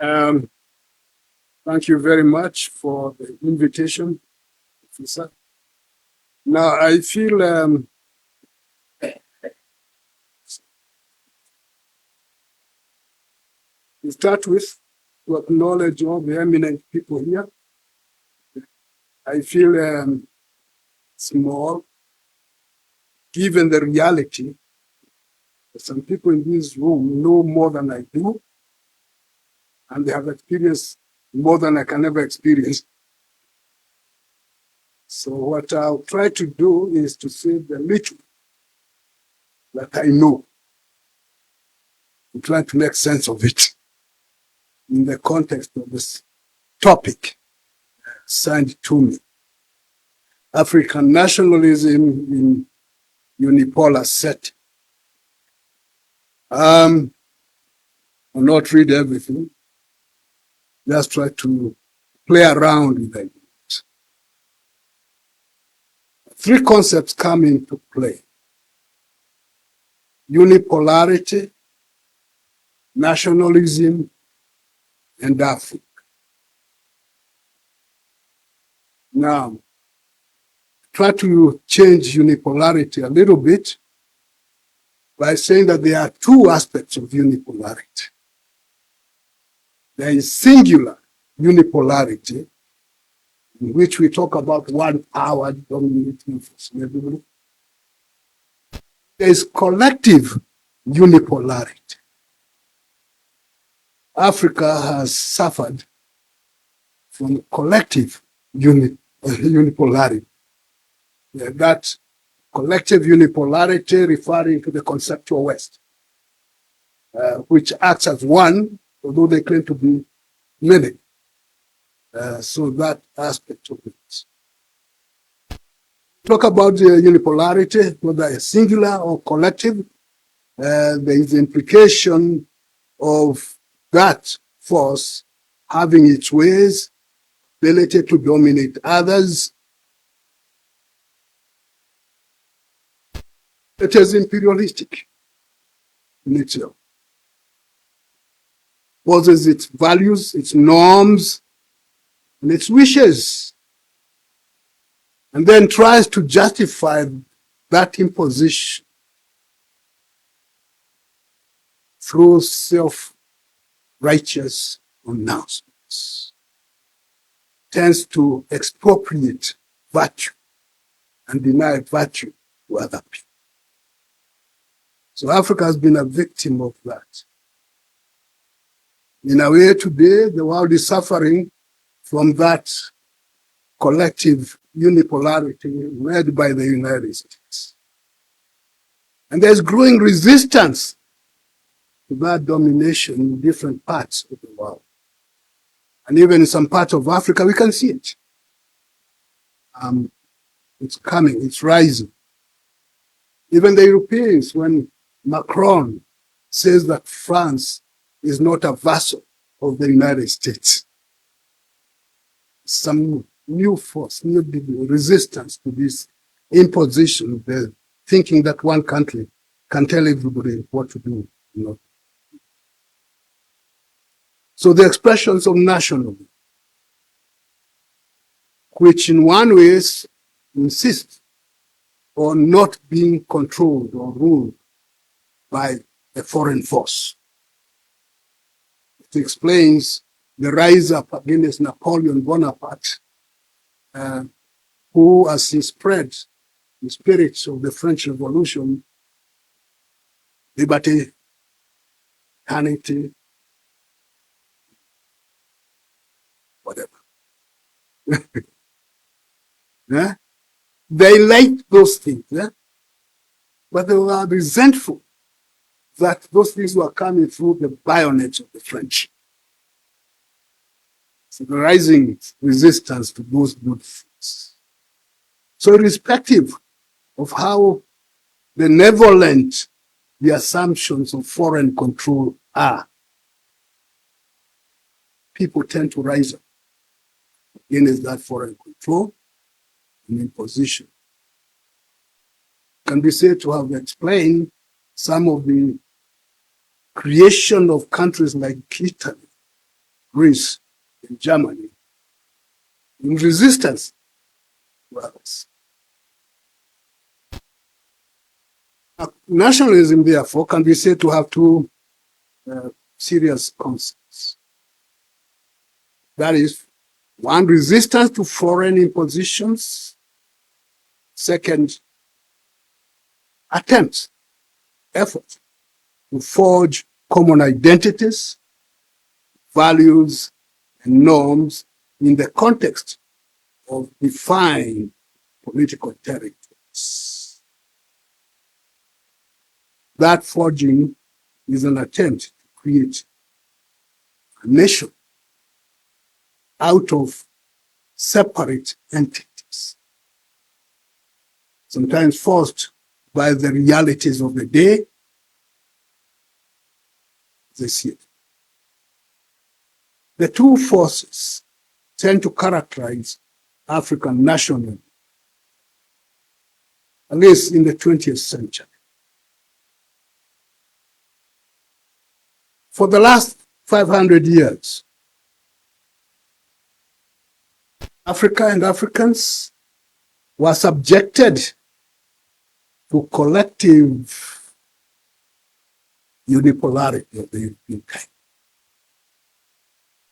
Um, Thank you very much for the invitation, Professor. Now, I feel to start with, to acknowledge all the eminent people here. I feel small, given the reality that some people in this room know more than I do, and they have experienced more than I can ever experience. So what I'll try to do is to say the little that I know, and try to make sense of it in the context of this topic assigned to me. African nationalism in unipolar setting. I'll not read everything, just try to play around with it. Three concepts come into play: unipolarity, nationalism, and Africa. Now, try to change unipolarity a little bit by saying that there are two aspects of unipolarity. There is singular unipolarity, in which we talk about one power dominating for slavery. There is collective unipolarity. Africa has suffered from collective unipolarity. That collective unipolarity referring to the conceptual West, which acts as one, although they claim to be many. So that aspect of it. Talk about the unipolarity, whether it's singular or collective. There is the implication of that force having its ways, ability to dominate others. It is imperialistic in itself. Poses its values, its norms, and its wishes, and then tries to justify that imposition through self-righteous announcements. Tends to expropriate virtue and deny virtue to other people. So Africa has been a victim of that. In a way, today, the world is suffering from that collective unipolarity led by the United States. And there's growing resistance to that domination in different parts of the world. And even in some parts of Africa, we can see it. It's coming, it's rising. Even the Europeans, when Macron says that France is not a vassal of the United States, some new force, new resistance to this imposition, the thinking that one country can tell everybody what to do. So the expressions of nationalism, which in one way insist on not being controlled or ruled by a foreign force. It explains the rise up against Napoleon Bonaparte, who, as he spread the spirits of the French Revolution, liberty, humanity, whatever. Yeah? They liked those things, yeah? But they were resentful that those things were coming through the bayonets of the French. So the rising resistance to those good things. So irrespective of how benevolent the assumptions of foreign control are, people tend to rise up against that foreign control and imposition. Can be said to have explained some of the creation of countries like Italy Greece, in Germany, in resistance to others. Nationalism, therefore, can be said to have two serious concepts. That is, one, resistance to foreign impositions. Second, attempts, efforts to forge common identities, values, and norms in the context of defined political territories. That forging is an attempt to create a nation out of separate entities, sometimes forced by the realities of the day, they see it. The two forces tend to characterize African nationalism, at least in the 20th century. For the last 500 years, Africa and Africans were subjected to collective unipolarity of the European kind.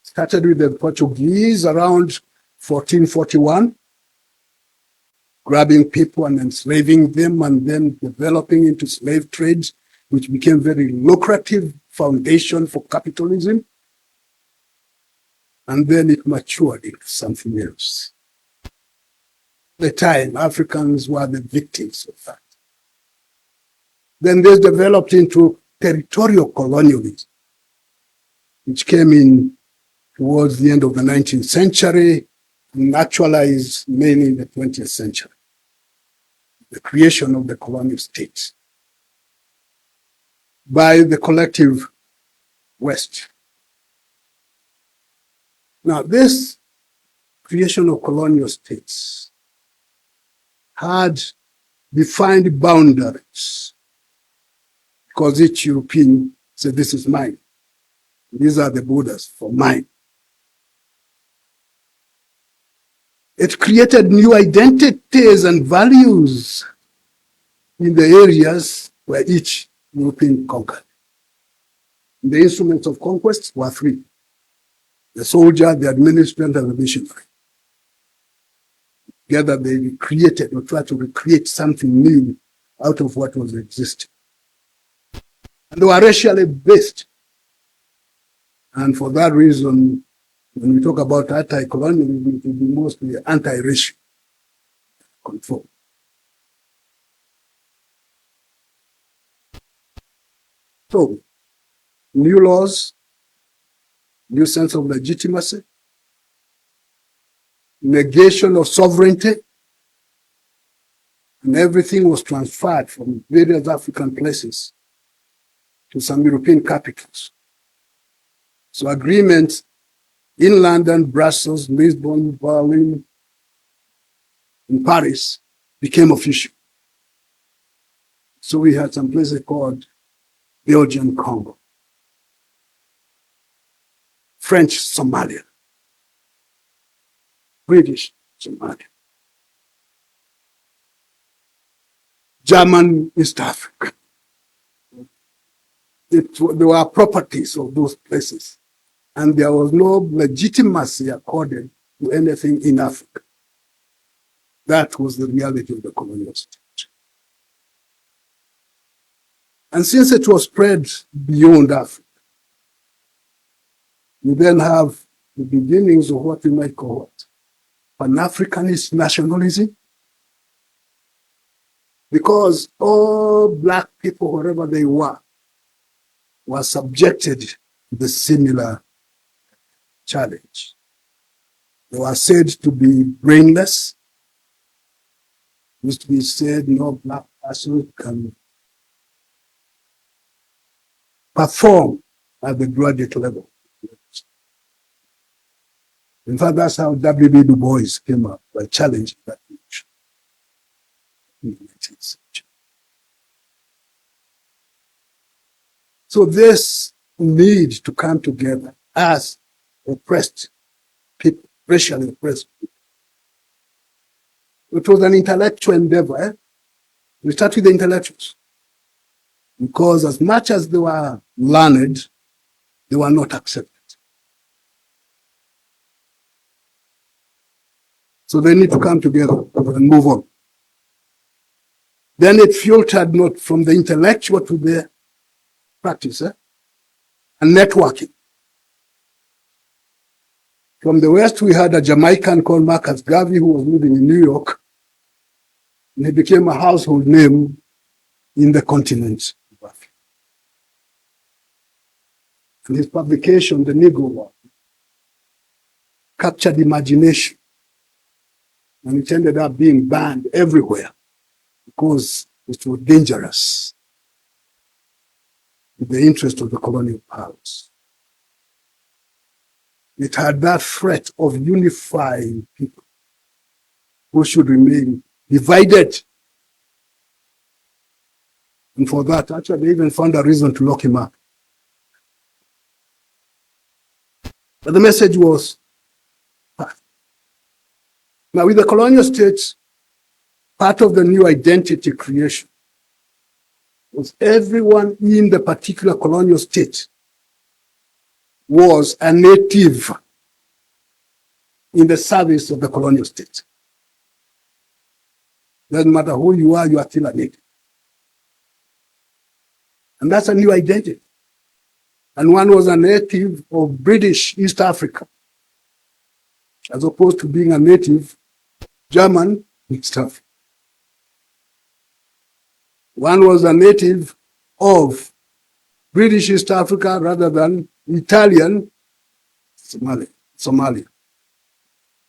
Started with the Portuguese around 1441, grabbing people and enslaving them, and then developing into slave trades, which became very lucrative foundation for capitalism. And then it matured into something else. At the time, Africans were the victims of that. Then this developed into territorial colonialism, which came in towards the end of the 19th century and actualized mainly in the 20th century. The creation of the colonial states by the collective West. Now, this creation of colonial states had defined boundaries because each European said, this is mine. These are the borders for mine. It created new identities and values in the areas where each European conquered. The instruments of conquest were three: the soldier, the administrator, and the missionary. Together they created or tried to recreate something new out of what was existing. And they were racially based. And for that reason, when we talk about anti-colonialism, it will be mostly anti-racial control. So, new laws, new sense of legitimacy, negation of sovereignty, and everything was transferred from various African places to some European capitals. So agreements in London, Brussels, Lisbon, Berlin, and Paris became official. So we had some places called Belgian Congo, French Somalia, British Somalia, German East Africa. They were properties of those places, and there was no legitimacy accorded to anything in Africa. That was the reality of the colonial state. And since it was spread beyond Africa, you then have the beginnings of what we might call Pan-Africanist nationalism, because all black people, wherever they were subjected to the similar challenge. They were said to be brainless. It used to be said no black person can perform at the graduate level. In fact, that's how W.B. Du Bois came up by challenging that notion in the 19th century. So this need to come together as oppressed people, racially oppressed people. It was an intellectual endeavor. Eh? We start with the intellectuals. Because as much as they were learned, they were not accepted. So they need to come together and move on. Then it filtered not from the intellectual to the practice, and networking. From the West, we had a Jamaican called Marcus Garvey who was living in New York, and he became a household name in the continent of Africa. And his publication, The Negro, captured imagination, and it ended up being banned everywhere because it was dangerous in the interest of the colonial powers. It had that threat of unifying people who should remain divided. And for that, actually, they even found a reason to lock him up. But the message was, now with the colonial states, part of the new identity creation was everyone in the particular colonial state was a native in the service of the colonial state. Doesn't matter who you are still a native. And that's a new identity. And one was a native of British East Africa, as opposed to being a native German East Africa. One was a native of British East Africa rather than Italian Somalia.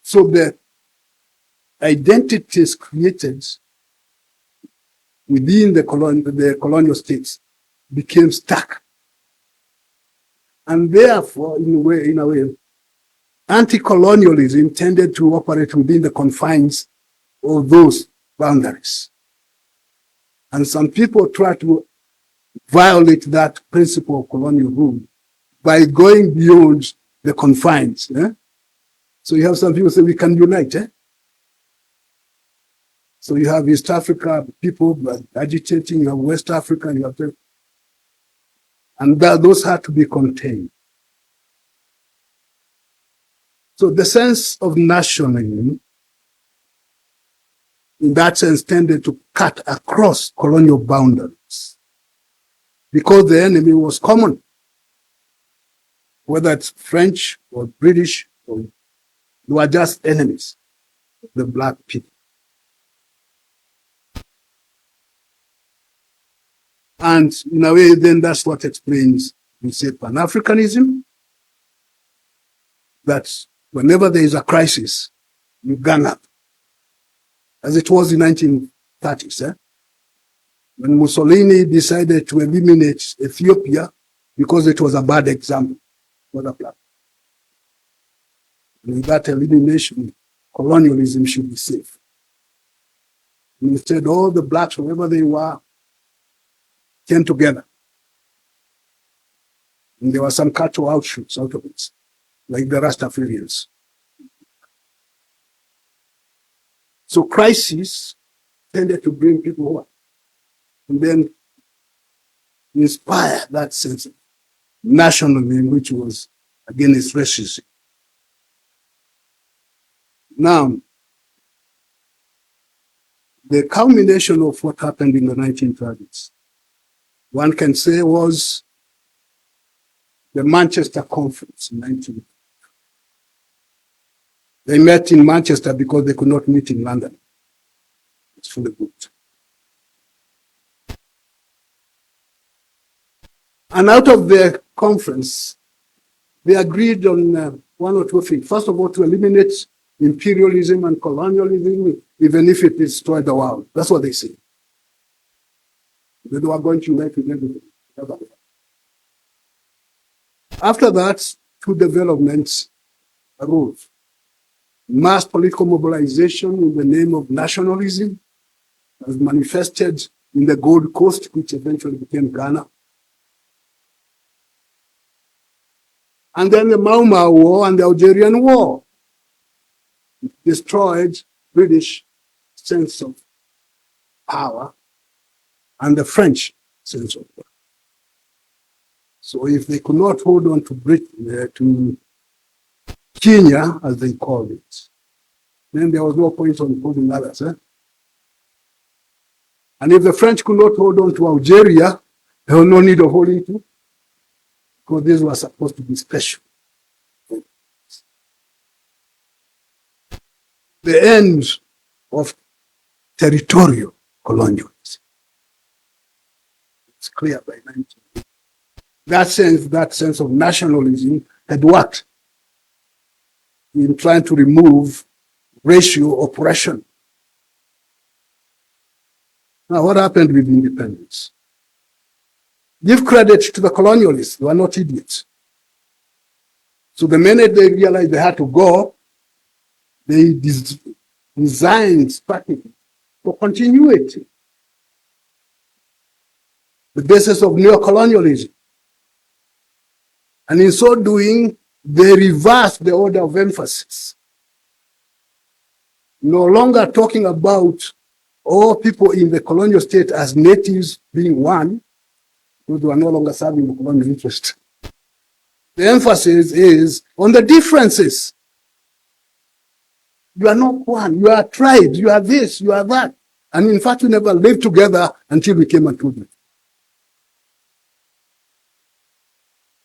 So the identities created within the colonial states became stuck. And therefore, in a way, anti-colonialism tended to operate within the confines of those boundaries. And some people try to violate that principle of colonial rule by going beyond the confines. So you have some people say we can unite. So you have East Africa people agitating, you have West Africa, you have and those had to be contained. So the sense of nationalism, in that sense, tended to cut across colonial boundaries because the enemy was common, whether it's French or British, or they were just enemies, the black people. And in a way, then that's what explains, we say, Pan-Africanism, that whenever there is a crisis, you gang up, as it was in 1930s, when Mussolini decided to eliminate Ethiopia because it was a bad example for the black. With that elimination, colonialism should be safe. And instead, all the blacks, wherever they were, came together. And there were some cultural outshoots out of it, like the Rastafarians. So crises tended to bring people up and then inspire that sense of nationalism, which was against racism. Now, the culmination of what happened in the 1930s, one can say, was the Manchester Conference in 1930. They met in Manchester because they could not meet in London. It's fully booked. And out of the conference, they agreed on one or two things. First of all, to eliminate imperialism and colonialism, even if it destroyed the world. That's what they say. They were going to unite with everything. After that, two developments arose. Mass political mobilization in the name of nationalism, as manifested in the Gold Coast, which eventually became Ghana. And then the Mau Mau War and the Algerian War destroyed British sense of power and the French sense of power. So if they could not hold on to Britain, to Kenya, as they called it, then there was no point on holding others. And if the French could not hold on to Algeria, there was no need of holding to, because these were supposed to be special. The end of territorial colonialism. It's clear by 19. That sense of nationalism had worked in trying to remove racial oppression. Now, what happened with independence? Give credit to the colonialists, they were not idiots. So the minute they realized they had to go, they designed strategy for continuity. The basis of neocolonialism. And in so doing, they reversed the order of emphasis. No longer talking about all people in the colonial state as natives being one, because they are no longer serving the colonial interest. The emphasis is on the differences. You are not one, you are tribes, you are this, you are that. And in fact, we never lived together until we came and told them.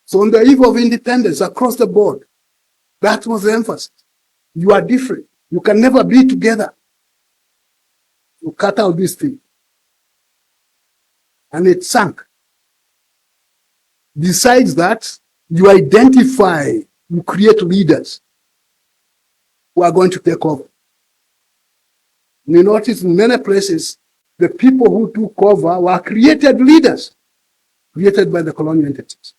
So on the eve of independence, across the board, that was the emphasis. You are different. You can never be together. You cut out this thing. And it sank. Besides that, you identify, you create leaders who are going to take over. You notice in many places, the people who took over were created leaders, created by the colonial entities.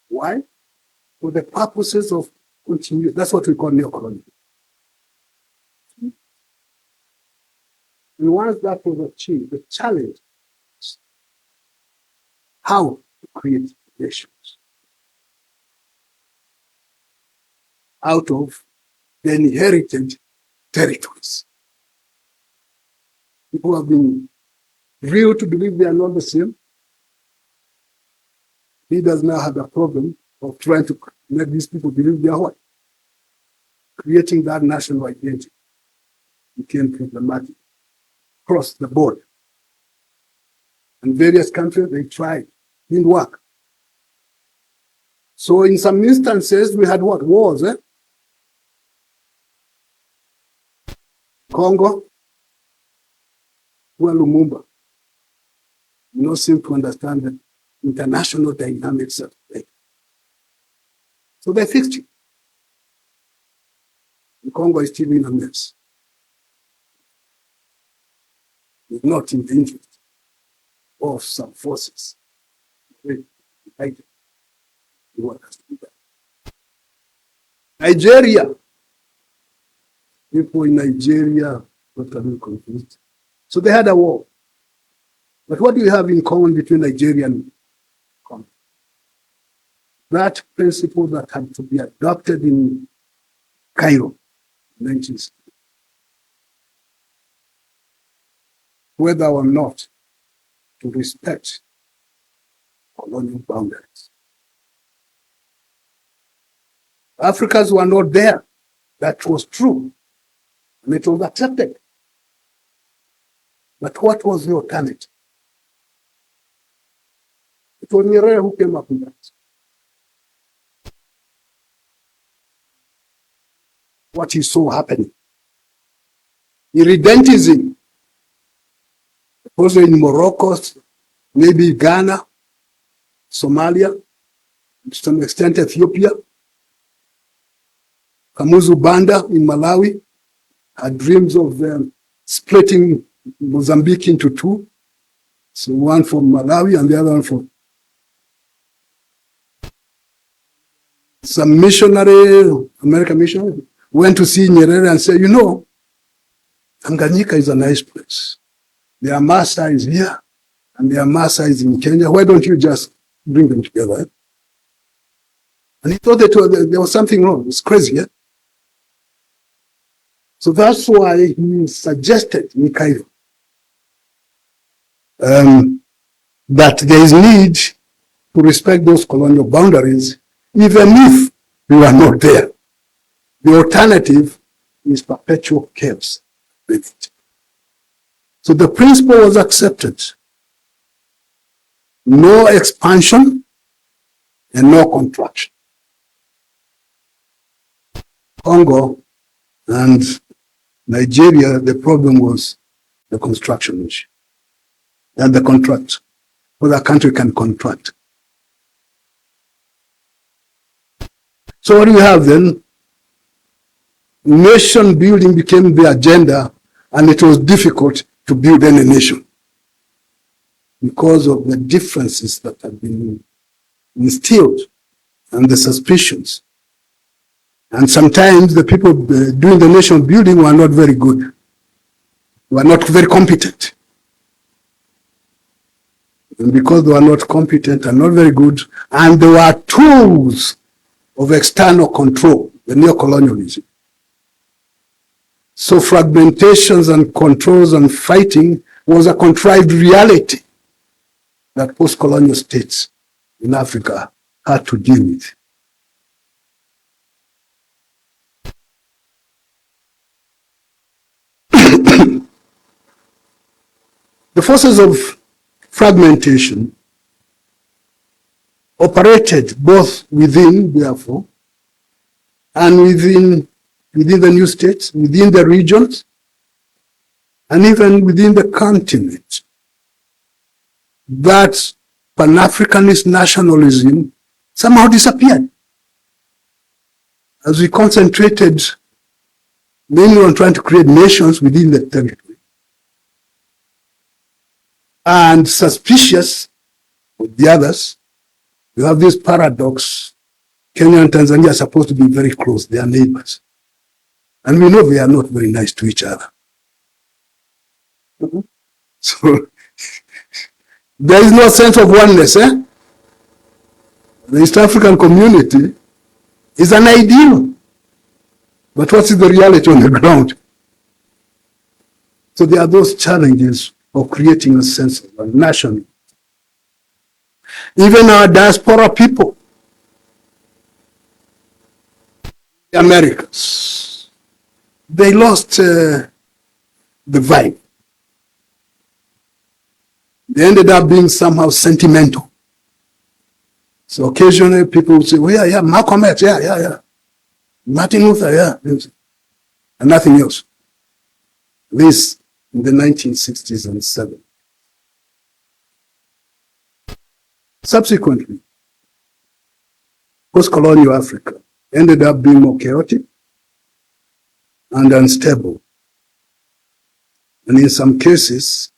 Why? For the purposes of continuity. That's what we call neocolonialism. And once that was achieved, the challenge is how to create nations out of the inherited territories. People have been real to believe they are not the same. Leaders now have a problem of trying to make these people believe they are what? Creating that national identity became problematic across the board. In various countries, they tried, didn't work. So in some instances, we had what? Wars, Congo, where Lumumba, seem to understand the international dynamics of it. So they fixed it. The Congo is still in a mess. It's not in the interest of some forces. Nigeria. People in Nigeria got a little confused. So they had a war. But what do we have in common between Nigeria and Congo? That principle that had to be adopted in Cairo, 1960. Whether or not to respect colonial boundaries. Africans were not there. That was true. And it was accepted. But what was the alternative? It was Nyerere who came up with that. What he saw happening. Irredentism. Also in Morocco, maybe Ghana, Somalia, to some extent Ethiopia. Kamuzu Banda in Malawi had dreams of splitting Mozambique into two. So one for Malawi and the other one for some missionary, American missionary, went to see Nyerere and said, Tanganyika is a nice place. Their master is here and their master is in Kenya. Why don't you just bring them together? And he thought that there was something wrong. It's crazy, yeah? So that's why he suggested in Cairo that there is need to respect those colonial boundaries, even if we are not there. The alternative is perpetual chaos with it. So the principle was accepted. No expansion and no contraction. Congo and Nigeria, the problem was the construction issue and the contract. Whether a country can contract. So what do you have then? Nation building became the agenda, and it was difficult to build any nation because of the differences that have been instilled and the suspicions. And sometimes the people doing the nation building were not very good, were not very competent. And because they were not competent and not very good, and there were tools of external control, the neocolonialism. So fragmentations and controls and fighting was a contrived reality that post-colonial states in Africa had to deal with. The forces of fragmentation operated both within, therefore, and within the new states, within the regions, and even within the continent. That Pan-Africanist nationalism somehow disappeared as we concentrated mainly on trying to create nations within the territory. And suspicious with the others, you have this paradox. Kenya and Tanzania are supposed to be very close, they are neighbors. And we know they are not very nice to each other. So there is no sense of oneness. The East African community is an ideal. But what is the reality on the ground? So there are those challenges of creating a sense of a nation. Even our diaspora people, the Americans, they lost the vibe. They ended up being somehow sentimental. So occasionally people would say, well, yeah, Malcolm X, yeah. Martin Luther, yeah. And nothing else. This in the 1960s and 70s. Subsequently, post-colonial Africa ended up being more chaotic and unstable. And in some cases,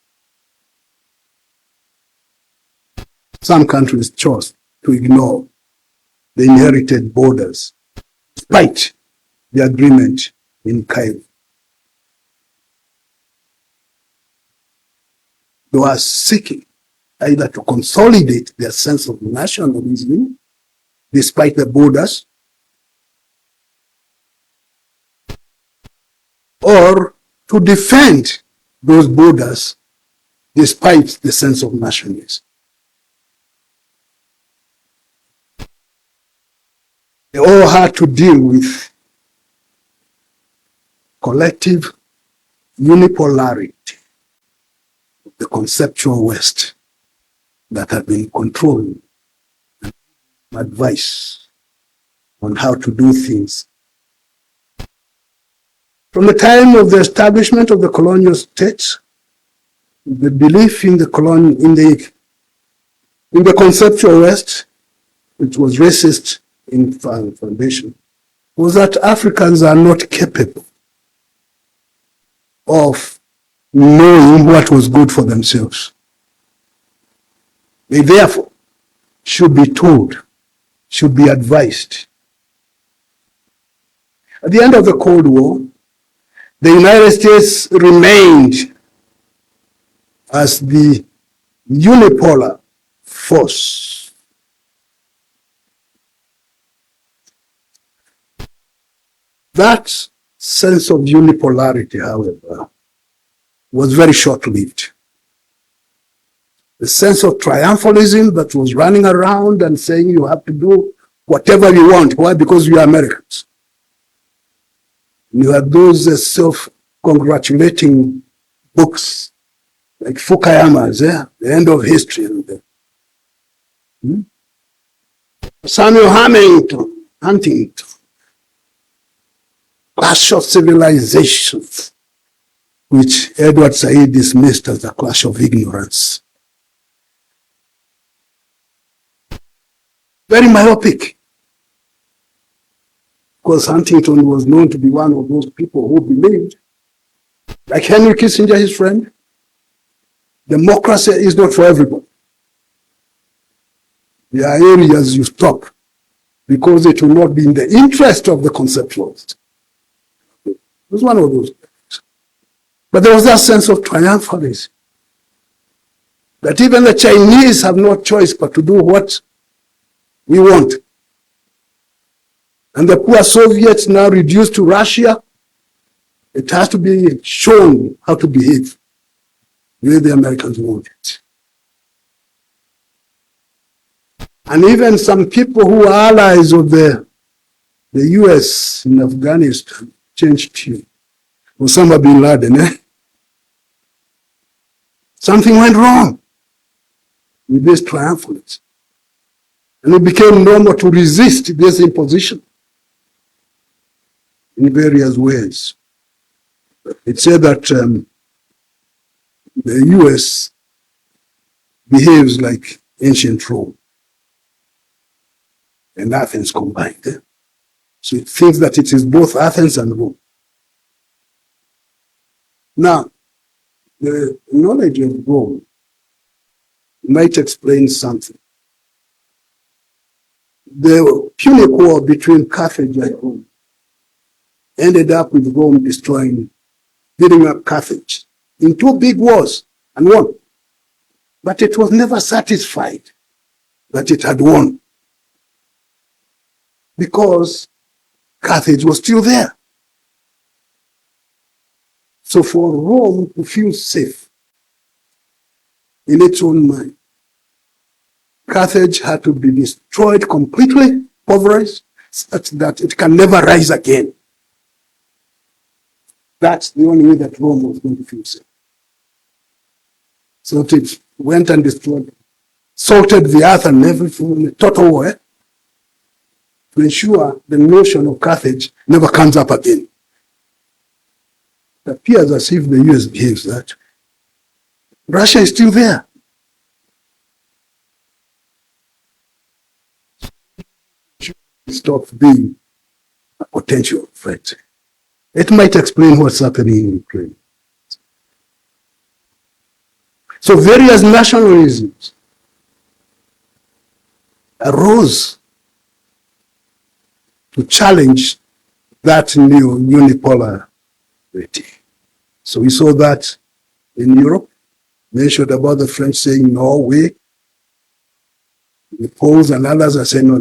some countries chose to ignore the inherited borders, despite the agreement in Cairo. They were seeking either to consolidate their sense of nationalism, despite the borders, or to defend those borders, despite the sense of nationalism. They all had to deal with collective unipolarity of the conceptual West that had been controlling and advice on how to do things. From the time of the establishment of the colonial states, the belief in the conceptual West, which was racist in foundation, was that Africans are not capable of knowing what was good for themselves. They therefore should be told, should be advised. At the end of the Cold War, the United States remained as the unipolar force. That sense of unipolarity, however, was very short-lived. The sense of triumphalism that was running around and saying you have to do whatever you want. Why? Because you are Americans. You had those self-congratulating books like Fukuyama's, The End of History. Samuel Huntington, Clash of Civilizations, which Edward Said dismissed as a clash of ignorance. Very myopic, because Huntington was known to be one of those people who believed, like Henry Kissinger, his friend, democracy is not for everybody. There are areas you stop because it will not be in the interest of the conceptualist. It was one of those things. But there was that sense of triumphalism, that even the Chinese have no choice but to do what we want. And the poor Soviets now reduced to Russia, it has to be shown how to behave the way the Americans want it. And even some people who are allies of the US in Afghanistan changed tune. Osama bin Laden, Something went wrong with this triumphalism. And it became normal to resist this imposition in various ways. It said that the US behaves like ancient Rome and Athens combined. So it thinks that it is both Athens and Rome. Now, the knowledge of Rome might explain something. The Punic War between Carthage and Rome ended up with Rome beating up Carthage in two big wars and won. But it was never satisfied that it had won, because Carthage was still there. So for Rome to feel safe in its own mind, Carthage had to be destroyed completely, pulverized, such that it can never rise again. That's the only way that Rome was going to feel safe. So it went and destroyed, salted the earth and everything in a total war, to ensure the notion of Carthage never comes up again. It appears as if the US behaves that. Russia is still there. Stop being a potential threat. It might explain what's happening in Ukraine. So various nationalisms arose to challenge that new unipolarity. So we saw that in Europe, mentioned about the French saying Norway, the Poles and others are saying no.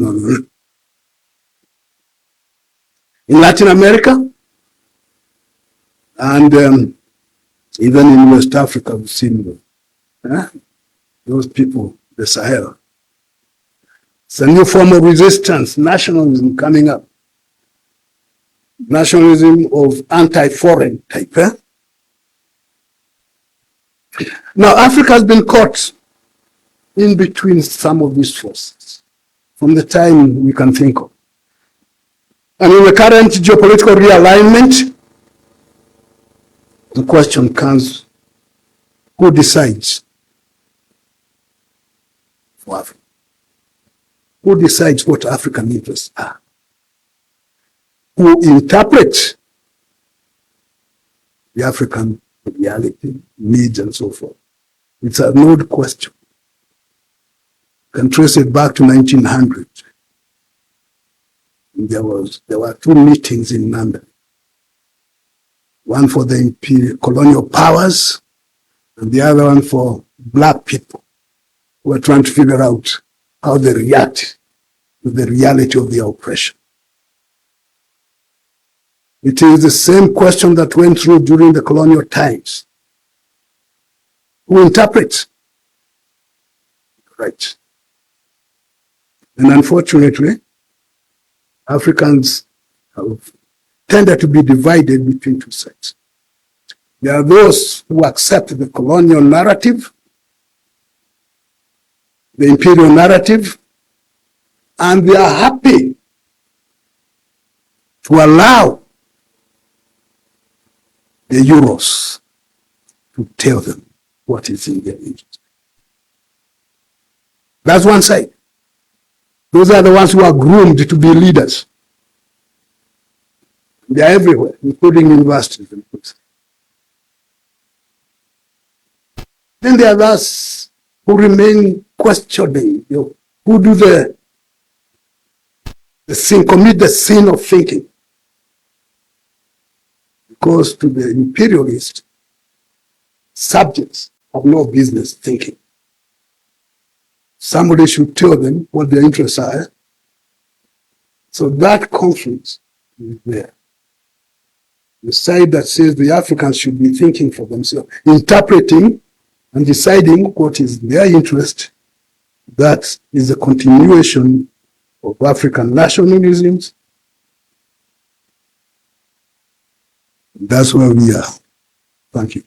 In Latin America, and even in West Africa, we've seen those people, the Sahel. It's a new form of resistance, nationalism coming up. Nationalism of anti-foreign type. Now, Africa has been caught in between some of these forces from the time we can think of. And in the current geopolitical realignment, the question comes, who decides for Africa? Who decides what African interests are? Who interprets the African reality, needs, and so forth? It's an old question. You can trace it back to 1900. There were two meetings in London. One for the imperial colonial powers, and the other one for black people who were trying to figure out how they react to the reality of their oppression. It is the same question that went through during the colonial times. Who interprets? Right. And unfortunately, Africans have tended to be divided between two sides. There are those who accept the colonial narrative, the imperial narrative, and they are happy to allow the Euros to tell them what is in their interest. That's one side. Those are the ones who are groomed to be leaders. They are everywhere, including universities and places. Then there are those who remain questioning, who do the sin, commit the sin of thinking. Because to the imperialist, subjects have no business thinking. Somebody should tell them what their interests are. So that conflict is there. The side that says the Africans should be thinking for themselves, interpreting and deciding what is their interest, that is a continuation of African nationalisms. That's where we are. Thank you.